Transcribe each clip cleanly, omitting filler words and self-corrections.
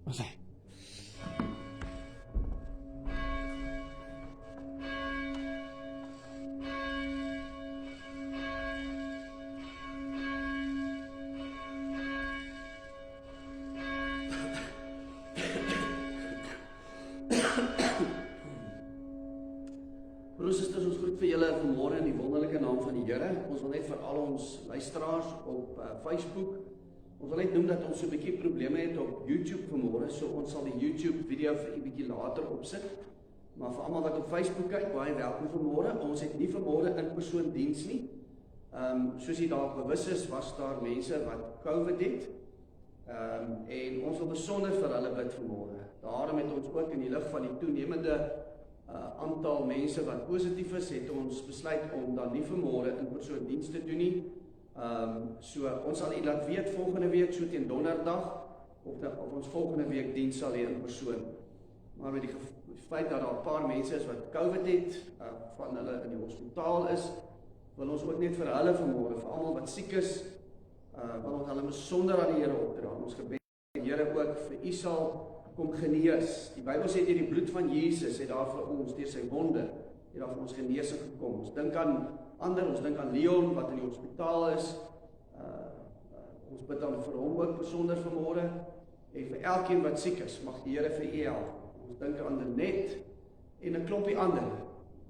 Wat sê? Broers en susters, ons groet vir julle vanmôre in die wonderlike naam van die Here. Ons wil net vir al ons luisteraars op Facebook, ons wil net noem dat ons so 'n bietjie probleme het op YouTube vanmôre, so ons sal die YouTube video vir 'n bietjie later opsit. Maar vir almal wat op Facebook kyk, baie welkom vanmôre. Ons het nie vanmôre in persoon diens nie. Soos jy dalk bewus is, was daar mense wat COVID het. En ons wil besonder vir hulle bid vanmôre. Daarom het ons ook in die lig van die toenemende aantal mense wat positief is, het ons besluit om dan nie vanmôre in persoon diens te doen nie. So ons sal u laat weet volgende week, so teen donderdag, of ons volgende week diens sal hê in persoon. Maar met die feit dat daar 'n paar mense is wat COVID het, van hulle in die hospitaal is, wil ons ook net vir hulle vanmôre, vir almal wat siek is, wil ons hulle besonder aan die Here opdra. Ons gebed die Here ook vir u sal kom genees. Die Bybel sê deur die bloed van Jesus het daar vir ons, deur sy wonde, het daar vir ons genesing gekom. Ons dink aan ander, ons dink aan Leon wat in die hospitaal is. Ons bid dan vir hom ook besonder vanmôre en vir elkeen wat siek is, mag die Here vir u help. Ons dink aan Net en 'n klompie ander.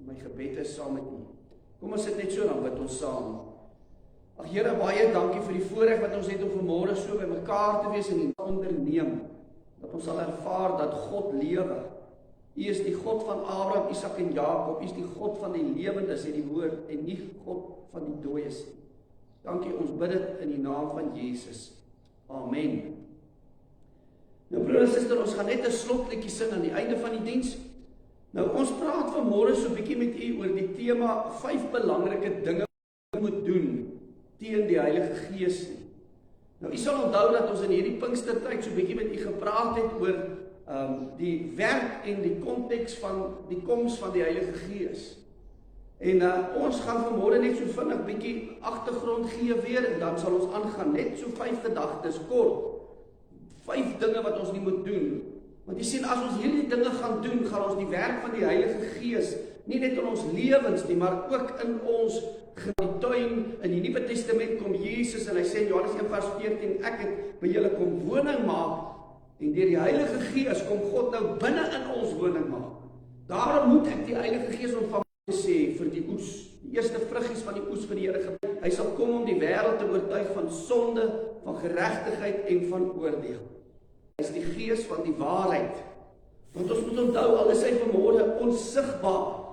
My gebed is saam met u. Kom ons sit net so, dan bid ons saam. Ag Here, baie dankie vir die voorreg wat ons het om vanmôre so by mekaar te wees en die onderneem. Dat ons sal ervaar dat God lewe. U is die God van Abraham, Isak en Jakob. U is die God van die lewendes en die woord en nie God van die dooies. Dankie, ons bid dit in die naam van Jesus. Amen. Nou broers en susters, ons gaan net 'n slotliedjie sing aan die einde van die diens. Nou ons praat vanmôre so 'n bietjie met u oor die tema 5 belangrike dinge wat jy moet doen teen die Heilige Gees nie. Nou, u sal onthou dat ons in hierdie Pinkstertyd so 'n bietjie met u gepraat het oor die werk en die konteks van die koms van die Heilige Gees. En ons gaan vanmôre net so vinnig bietjie agtergrond gee weer en dan sal ons aangaan net so 5 gedagtes kort. 5 dinge wat ons nie moet doen. Want jy sien, as ons hierdie dinge gaan doen, gaan ons die werk van die Heilige Gees nie net in ons lewens nie, maar ook in ons die tuin. In die Nuwe Testament kom Jesus en hy sê in Johannes 1:14, ek het by julle kom woning maak en deur die Heilige Gees kom God nou binne in ons woning maak. Daarom moet ek die Heilige Gees ontvang, sê vir die oes, die eerste vruggies van die oes van die Here gebring. Hy sal kom om die wêreld te oortuig van sonde, van geregtigheid en van oordeel. Hy is die Gees van die waarheid. Want ons moet onthou, al is hy vanmôre onsigbaar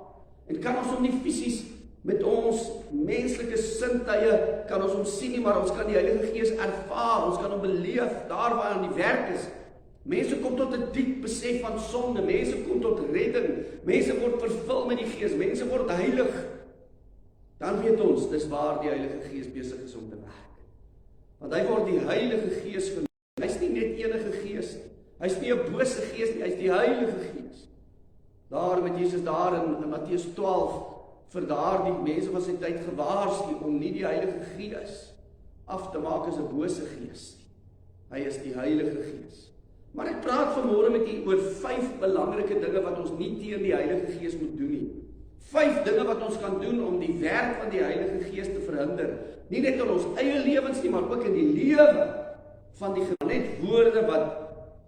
en kan ons hom nie fisies met ons menslike sintuie kan ons hom sien nie, maar ons kan die Heilige Gees ervaar, ons kan hom beleef daar waar hy aan die werk is. Mense kom tot 'n diep besef van sonde, mense kom tot redding, mense word vervul met die Gees, mense word heilig. Dan weet ons, dis waar die Heilige Gees besig is om te werk. Want hy word die Heilige Gees genoem. Hy's nie net enige gees nie. Hy's nie 'n bose gees nie, hy's die Heilige Gees. Daarom het Jesus daar in Matteus 12 vir daardie mense van sy tyd gewaarsku om nie die Heilige Gees af te maak as 'n bose gees nie. Hy is die Heilige Gees. Maar ek praat vanmôre met u oor 5 belangrike dinge wat ons nie teen die Heilige Gees moet doen nie. 5 dinge wat ons kan doen om die werk van die Heilige Gees te verhinder. Nie net in ons eie lewens nie, maar ook in die lewe van die net woorde wat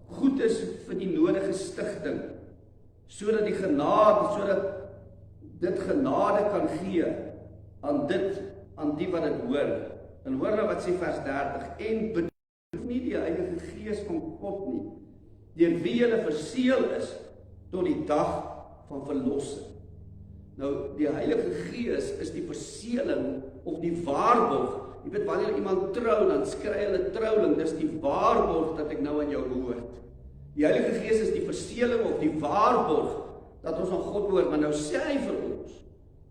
goed is vir die nodige stigting, sodat die genade, sodat dit genade kan gee aan die wat dit hoor. En hoor nou wat sê vers 30, en bedroef nie die Heilige Gees van God nie, deur wie julle verseël is tot die dag van verlossing. Nou, die Heilige Gees is die verseëling of die waarborg. Jy weet, wanneer iemand trou, dan skry hulle trouling, dis die waarborg dat ek nou aan jou behoort. Die Heilige Gees is die verseëling of die waarborg dat ons aan God behoort, maar nou sê hy vir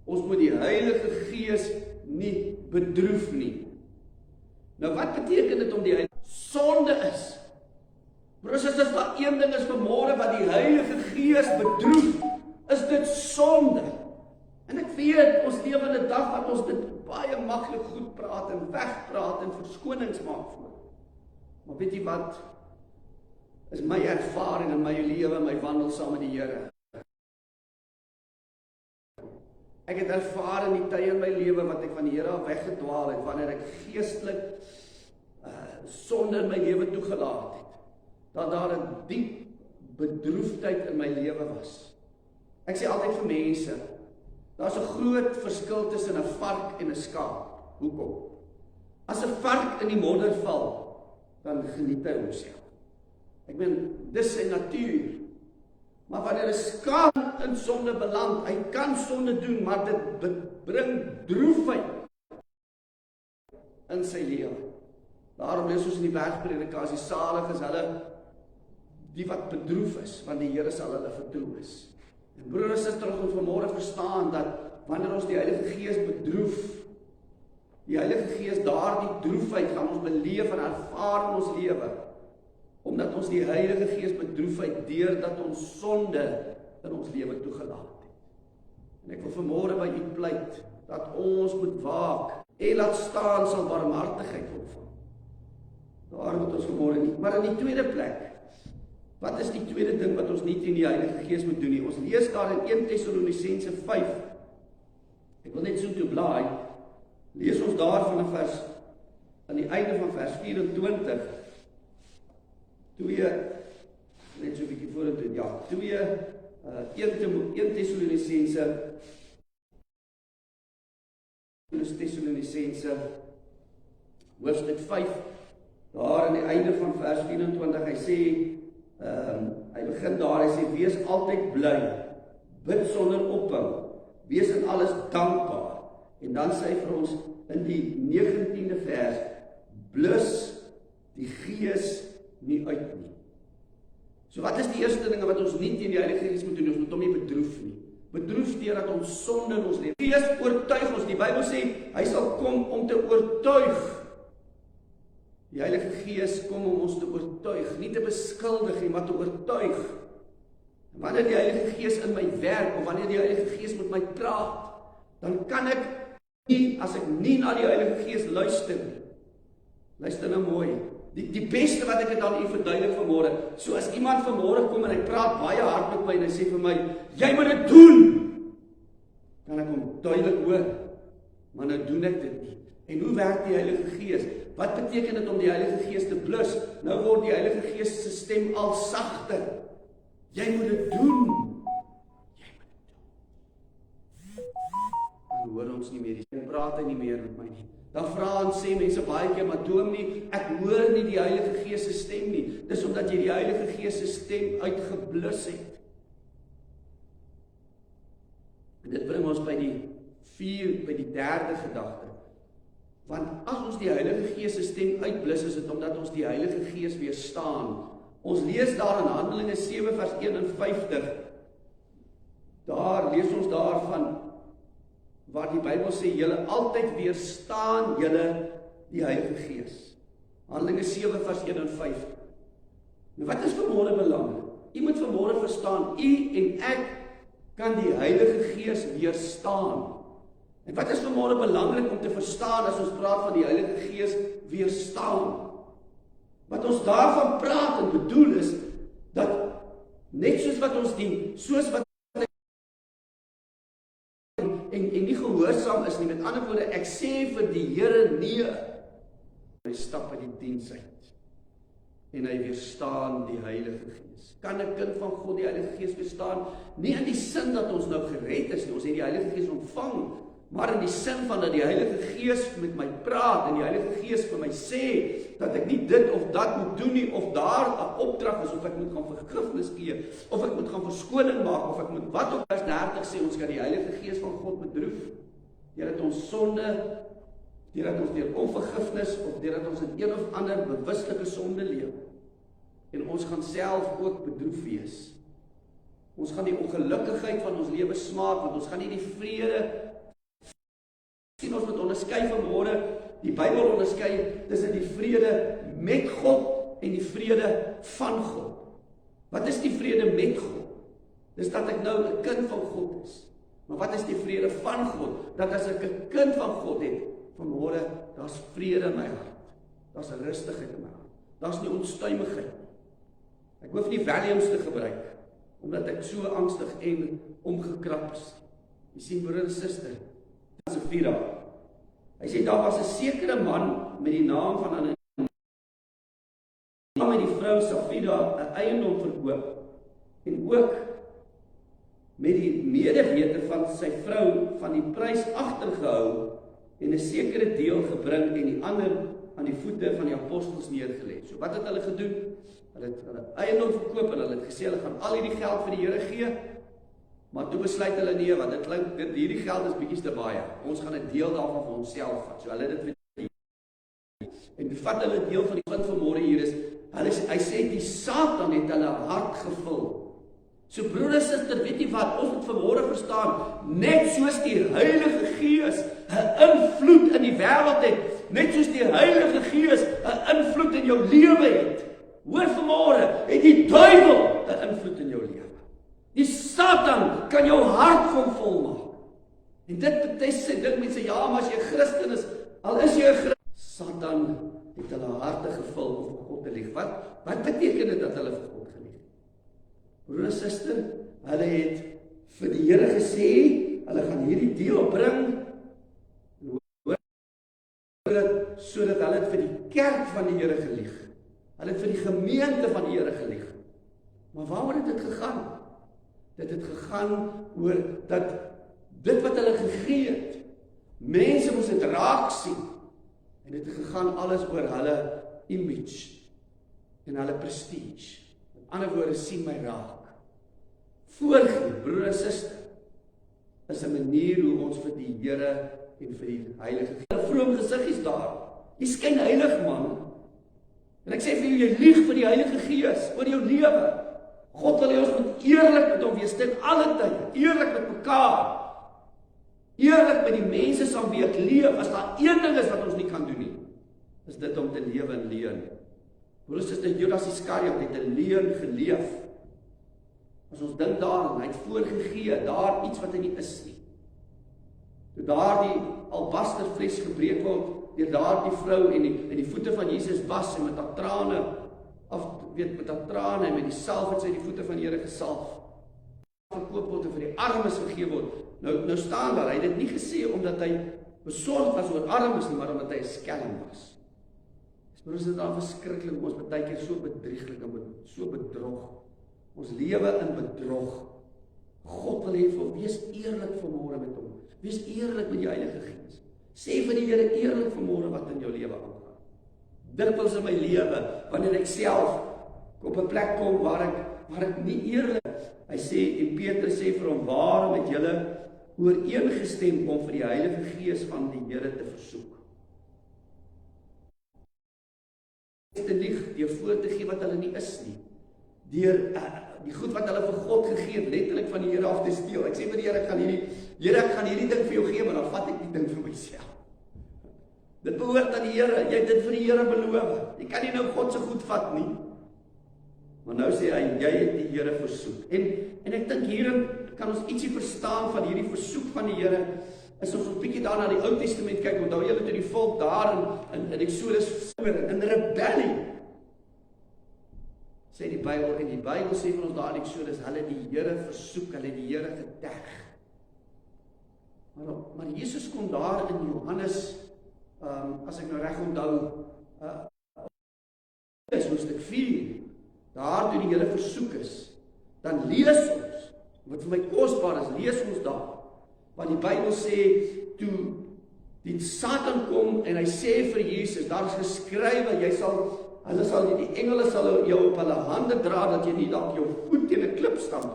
ons moet die Heilige Gees nie bedroef nie. Nou wat beteken dit om die Heilige sonde is? Broers, as dit maar een ding is vanmôre wat die Heilige Gees bedroef, is dit sonde. En ek weet, ons lewe in 'n dag wat ons dit baie maklik goed praat en wegpraat en verskonings maak voor. Maar weet jy wat? is my ervaring in my lewe, my wandel saam met die Here. Ek het ervaar in die tye in my lewe wat ek van die Here af weggedwaal het, wanneer ek geestelik sonde in my lewe toegelaat het, dat daar 'n diep bedroefdheid in my lewe was. Ek sê altyd vir mense, daar's 'n groot verskil tussen 'n vark en 'n skaap. Hoekom? As 'n vark in die modder val, dan geniet hy homself. Ek meen, dis sy natuur. Maar wanneer 'n skaap in sonde beland, hy kan sonde doen, maar dit bring droefheid in sy lewe. Daarom lees ons in die bergpredikasie, salig is hulle die wat bedroef is, want die Here sal hulle vertroos. En broer en suster, ons moet vanmôre verstaan dat wanneer ons die Heilige Gees bedroef, die Heilige Gees daardie droefheid gaan ons beleef en ervaar in ons lewe, omdat ons die Heilige Gees bedroefheid deurdat ons sonde in ons lewe toegelaat het. En ek wil vanmôre by u pleit dat ons moet waak en laat staan sal barmhartigheid ontvang. Daar moet ons vanmôre nie, maar in die tweede plek, wat is die tweede ding wat ons nie teen die Heilige Gees moet doen nie? Ons lees daar in 1 Tessalonisense 5. Ek wil net so toe blaai. Lees ons daar van 'n vers aan die einde van vers 24. 2 net so 'n bietjie vorentoe. Ja, 1 Tessalonisense hoofstuk 5. Daar aan die einde van vers 24, hy sê hy begin daar, hy sê, wees altyd bly, bid sonder ophou, wees in alles dankbaar. En dan sê hy vir ons in die 19de vers, blus die Gees nie uit nie. So wat is die eerste dinge wat ons nie teen die Heilige Gees moet doen? Ons moet hom nie bedroef nie. Bedroef deurdat ons sonde in ons lewe. Die Gees oortuig ons, die Bybel sê, hy sal kom om te oortuig. Die Heilige Gees kom om ons te oortuig, nie te beskuldig nie, maar te oortuig. En wanneer die Heilige Gees in my werk, of wanneer die Heilige Gees met my praat, dan kan ek nie, as ek nie na die Heilige Gees luister nie. Luister nou mooi. Die beste wat ek het aan u verduidelik vanmôre, so as iemand vanmôre kom en hy praat baie hard met my en hy sê vir my, jy moet dit doen, kan ek hom duidelik hoor, maar nou doen ek dit nie. En hoe werk die Heilige Gees? Wat beteken dit om die Heilige Gees te blus? Nou word die Heilige Gees se stem al sagter. Jy moet dit doen. Jy moet dit doen. Dan hoor ons nie meer, die praat hy nie meer met my nie. Dan vra en sê mense baie keer, maar dominee, ek hoor nie die Heilige Gees se stem nie. Dis omdat jy die Heilige Gees se stem uitgeblus het. En dit bring ons by die derde gedagte. Want as ons die Heilige Gees se stem uitblus, is dit omdat ons die Heilige Gees weerstaan. Ons lees daar in Handelinge 7 vers 51. Daar lees ons daarvan waar die Bybel sê, julle altyd weerstaan julle die Heilige Gees. Handelinge 7 vers 51. Nou wat is vanmôre belangrik? U moet vanmôre verstaan, u en ek kan die Heilige Gees weerstaan. En wat is vanmôre belangrik om te verstaan as ons praat van die Heilige Gees weerstaan? Wat ons daarvan praat en bedoel is, dat net soos wat ons dien, soos wat en nie gehoorsaam is nie, met ander woorde, ek sê vir die Here nee, hy stap uit die diens uit, en hy weerstaan die Heilige Gees. Kan 'n kind van God die Heilige Gees weerstaan? Nie in die sin dat ons nou gered is nie, ons het die Heilige Gees ontvang, maar in die sin van dat die Heilige Gees met my praat, en die Heilige Gees vir my sê, dat ek nie dit of dat moet doen nie, of daar 'n opdrag is, of ek moet gaan vergifnis gee, of ek moet gaan verskoning maak, of ek moet wat op vers 30 sê, ons kan die Heilige Gees van God bedroef, deurdat ons sonde, deurdat ons deur onvergifnis, of deurdat ons in een of ander bewuslike sonde leef, en ons gaan self ook bedroef wees. Ons gaan die ongelukkigheid van ons lewe smaak, want ons gaan nie die vrede sien. Ons moet onderskei vanmôre, die Bybel onderskei tussen die vrede met God en die vrede van God. Wat is die vrede met God? Dis dat ek nou 'n kind van God is. Maar wat is die vrede van God? Dat as ek 'n kind van God het, vanmôre, daar's vrede in my hart. Daar's 'n rustigheid in my hart. Daar's nie onstuimigheid nie. Ek hoef nie Valiums te gebruik, omdat ek so angstig en omgekrap is. Jy sien, broer en suster, Safira. Hy sê, daar was 'n sekere man met die naam van Ananias, met die vrou Safira 'n eiendom verkoop, en ook met die medewete van sy vrou van die prys agtergehou, en 'n sekere deel gebring, en die ander aan die voete van die apostels neergelê. So wat het hulle gedoen? Hulle het hulle eiendom verkoop, en hulle het gesê, hulle gaan al hierdie geld vir die Here gee, maar toe besluit hulle nee, want dit klink, hierdie geld is bietjies te baie, ons gaan 'n deel daarvan vir onsself vat, so hulle het dit vir die, en toe vat hulle 'n deel van die punt van môre hier is, hy sê, die Satan het hulle hart gevul. So broer en suster, weet jy wat, ons moet vanmôre verstaan, net soos die Heilige Gees 'n invloed in die wêreld het, net soos die Heilige Gees 'n invloed in jou lewe het, hoor vanmôre, het die duiwel 'n invloed in jou lewe. Die Satan kan jou hart kom volmaak. En dit sê dink mense, ja, maar as jy 'n Christen is, al is jy 'n Christen, Satan het hulle harte gevul om vir God te lieg. Wat beteken dit dat hulle vir God gelieg? Broer en suster, hulle het vir die Here gesê, hulle gaan hierdie deel bring, sodat hulle het vir die kerk van die Here gelieg. Hulle het vir die gemeente van die Here gelieg. Maar waaroor het dit gegaan? Dit het gegaan oor dat dit wat hulle gegee het, mense moes dit raak sien. En dit het gegaan alles oor hulle image en hulle prestige. Met ander woorde, sien my raak. Voorgee, broer en suster, is 'n manier hoe ons vir die Here en vir die Heilige Gees, vroom gesiggies daar. Jy skyn heilig, man. En ek sê vir jou, jy lieg vir die Heilige Gees oor jou lewe. God wil hê ons moet eerlik met hom wees ten alle tye, eerlik met mekaar. Eerlik met die mense saam wie ek leef. As daar een ding is wat ons nie kan doen nie, is dit om te lewe in leuen. Broers en susters, Judas Iskariot het 'n leuen geleef. As ons dink daaraan, hy het voorgegee, daar iets wat hy nie is nie. Toe daardie albasterfles gebreek word, deur daardie vrou en die voete van Jesus was, en met haar trane, met haar trane en met die salf het sy die voete van die Here gesalf. Verkoop word en vir die armes gegee word. Nou staan daar, hy het dit nie gesê omdat hy besorgd was oor armes nie, maar omdat hy 'n skelm was. Broers, dit is dan verskriklik, ons baie keer so bedrieglik en so bedrog. Ons lewe in bedrog. God wil hê vir wees eerlik vanmôre met hom. Wees eerlik met die Heilige Gees. Sê vir die Here eerlik vanmôre wat in jou lewe aangaan. Dikwels in my lewe, wanneer ek self op 'n plek kom waar ek nie eerlik is. Hy sê, en Petrus sê vir hom, waarom het julle ooreengestem om vir die Heilige Gees van die Here te versoek? Te lieg, deur voor te gee wat hulle nie is nie. Deur die goed wat hulle vir God gegee het, letterlik van die Here af te steel. Ek sê vir die Here, ek gaan hierdie ding vir jou gee, maar dan vat ek die ding vir myself. Dit behoort aan die Here, jy het dit vir die Here beloof. Jy kan nie nou God se goed vat nie. Maar nou sê hy, jy het die Here versoek. En ek dink hierin kan ons ietsie verstaan van hierdie versoek van die Here, is ons 'n bietjie daar na die Ou Testament kyk, onthou julle toe die volk daar in Exodus in rebellie, sê die Bybel, en die Bybel sê vir ons daar in Exodus, hulle die Here versoek, hulle die Here geterg. Maar Jesus kom daar in Johannes, as ek nou reg onthou, is hoofstuk 4, daar toe die Here versoek is, dan lees ons, wat vir my kosbaar is, lees ons daar, want die Bybel sê, toe die Satan kom, en hy sê vir Jesus, daar is geskrywe, die engele sal jou op hulle hande dra, dat jy nie dalk jou voet teen 'n klip stamp,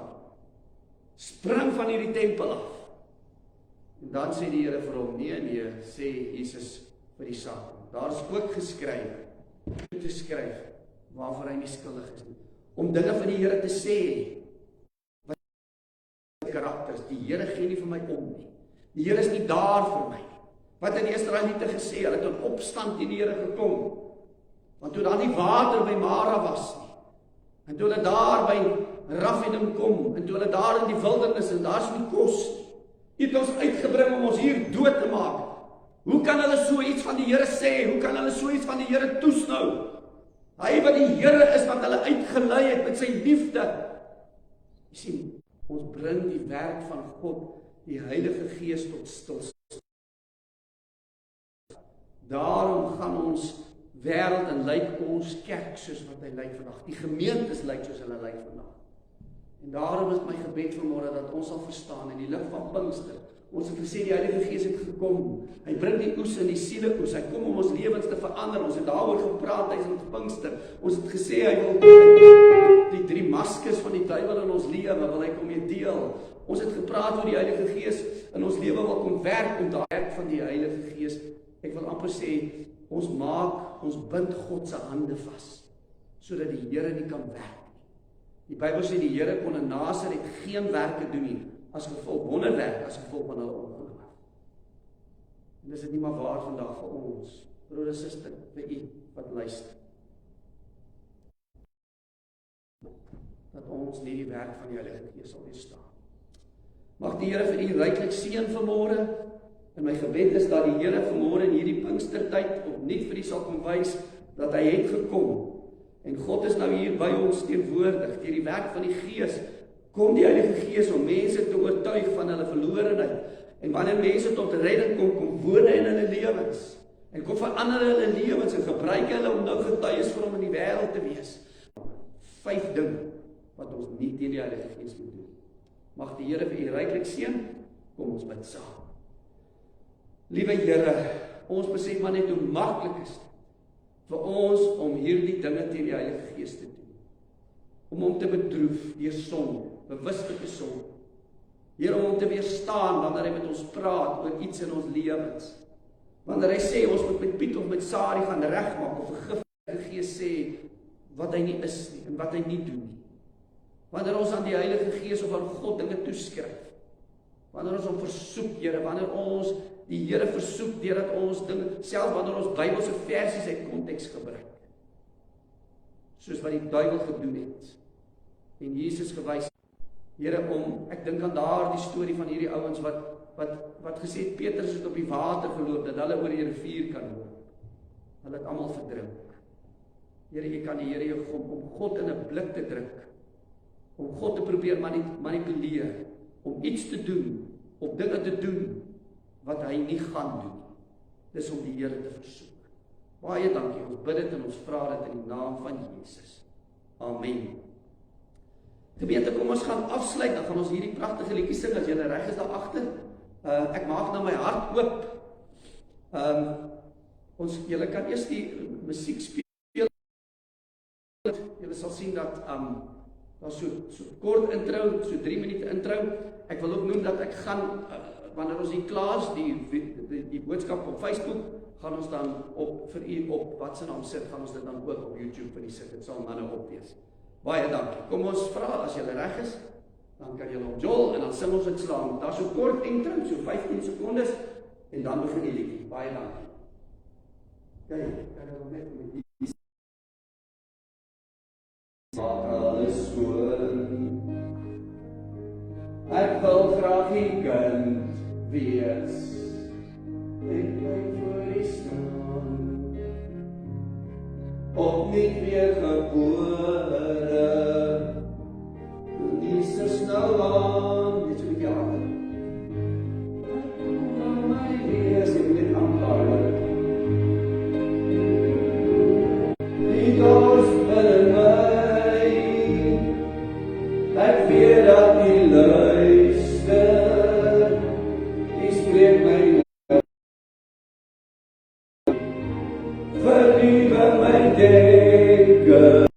spring van hierdie tempel af. En dan sê die Here vir hom, nee, sê Jesus vir die Satan, daar is ook geskryf, waarvoor hy nie skuldig is nie, om dinge van die Here te sê, wat karakters, die Here gee nie vir my om nie, die Here is nie daar vir my, wat het die Israeliete gesê, hulle het in opstand teen die Here gekom, want toe daar nie water by Mara was nie, en toe hulle daar by Rafidim kom, en toe hulle daar in die wildernis, en daar is nie kos, jy het ons uitgebring om ons hier dood te maak, hoe kan hulle so iets van die Here sê, hoe kan hulle so iets van die Here toesnou? Hy wat die Here is, wat hulle uitgelei het met sy liefde. Jy sien, ons bring die werk van God, die Heilige Gees tot stilstand. Daarom gaan ons wêreld en lyk ons kerk soos wat hy lyk vandag. Die gemeentes lyk soos hulle lyk vandag. En daarom is my gebed vanmôre dat ons sal verstaan in die lig van Pinkster. Ons het gesê die Heilige Gees het gekom. Hy bring die oes in die sieleoes. Hy kom om ons lewens te verander. Ons het daaroor gepraat tydens Pinkster. Ons het gesê hy wil die 3 maskers van die duiwel in ons lewe wil hy kom mee deel. Ons het gepraat oor die Heilige Gees in ons lewe wil kom werk om daai werk van die Heilige Gees. Ek wil amper sê ons bind God se hande vas sodat die Here nie kan werk. Die Bybel sê die Here kon in Nasaret geen werke doen nie, as gevolg wonderwerk, as gevolg van hulle ongeloof. En dis dit nie maar waar vandag vir ons, broer en suster, vir u wat luister. Dat ons nie die werk van die Heilige Gees sal weerstaan. Mag die Here vir u ryklik seën vanmôre. En my gebed is dat die Here vanmôre in hierdie Pinkstertyd opnuut vir u sal kom wys dat hy het gekom. En God is nou hier by ons teenwoordig. Deur die werk van die Gees kom die Heilige Gees om mense te oortuig van hulle verlorenheid. En wanneer mense tot redding kom, kom woon hy in hulle lewens. En kom verander hulle lewens en gebruik hulle om nou getuies vir hom in die wêreld te wees. 5 dinge wat ons nie teen die Heilige Gees moet doen. Mag die Here vir u ryklik seën. Kom ons bid saam. Liewe Here, ons besef maar net hoe maklik is vir ons om hierdie dinge teen die Heilige Gees te doen. Om hom te bedroef deur sonde, bewuslike sonde. Here, om hom te weerstaan wanneer hy met ons praat oor iets in ons lewens. Wanneer hy sê ons moet met Piet of met Sari gaan regmaak of vergif die Gees sê wat hy nie is nie en wat hy nie doen nie. Wanneer ons aan die Heilige Gees of aan God dinge toeskryf. Wanneer ons hom versoek, Here, wanneer ons die Here versoek deurdat ons dinge, selfs wanneer ons Bybelse versies uit konteks gebruik. Soos wat die duiwel gedoen het. En Jesus gewys, Here, ek dink aan daardie storie van hierdie ouens wat gesê het Petrus het op die water geloop dat hulle oor die rivier kan loop. Hulle het almal verdrink. Here, jy kan die Here jou om God in 'n blik te druk. Om God te probeer manipuleer, om iets te doen, om dinge te doen wat hy nie gaan doen. Dis om die Here te versoek. Baie dankie, ons bid dit en ons vra dit in die naam van Jesus. Amen. Gemeente, kom ons gaan afsluit, dan gaan ons hierdie pragtige liedjie sing, as julle reg is daar agter. Ek maak nou my hart oop. Julle kan eers die musiek speel. Julle sal sien dat daar so kort intro, so 3 minute intro. Ek wil ook noem dat ek gaan wanneer ons hier klaar is, die boodskap op Facebook, gaan ons dan vir u op wat se naam sit, gaan ons dit dan ook op YouTube vir u sit. Dit sal nou op wees. Baie dankie. Kom ons vra as jy reg is, dan kan jy op Joel en dan sing ons dit saam. Daar's so kort intro, so 15 sekondes en dan begin die liedjie. Baie dankie. Kyk, kan jy net met die alles skoon. Ek wil graag 'n kind wees. Ek bly voor die staan. Opnuut weer gebore. Jesus nou aan. Dit is 'n bietjie harder. My wees in die aanpaar. Die gospel in my. Ek weet dat die luister. Die spreek my. Verliebe my denke.